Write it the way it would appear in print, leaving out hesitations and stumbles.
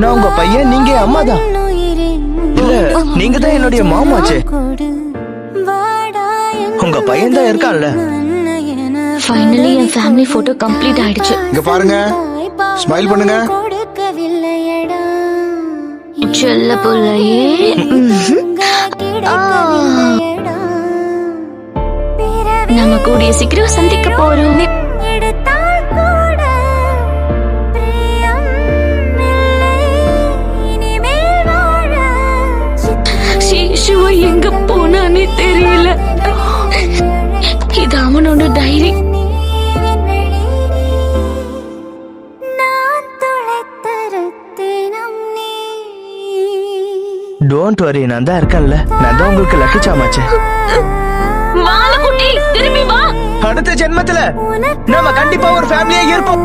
நான் உங்க பையன், நீங்க என் அம்மா தான். இல்ல, நீங்க தான் என்னுடைய மாமாச்சே. உங்க பையன் தான் இருக்கான்ல. ஃபைனலி என் ஃபேமிலி போட்டோ கம்ப்ளீட் ஆயிடுச்சு. இங்க பாருங்க, ஸ்மைல் பண்ணுங்க. செல்ல புள்ளையே. நாம கூடிய சீக்கிரம் சந்திக்க போறோம். சிவா எங்க போனானே தெரியல. இது அவனோட டைரி. டோன்ட் வரி, நான் தான் இருக்கேன்ல. நான் தான் உங்களுக்கு லக்கி சாமாச்சே. வாழ குட்டி, திரும்பி வா. அடுத்த ஜென்மத்துல நாம கண்டிப்பா ஒரு ஃபேமிலியா இருப்போம்.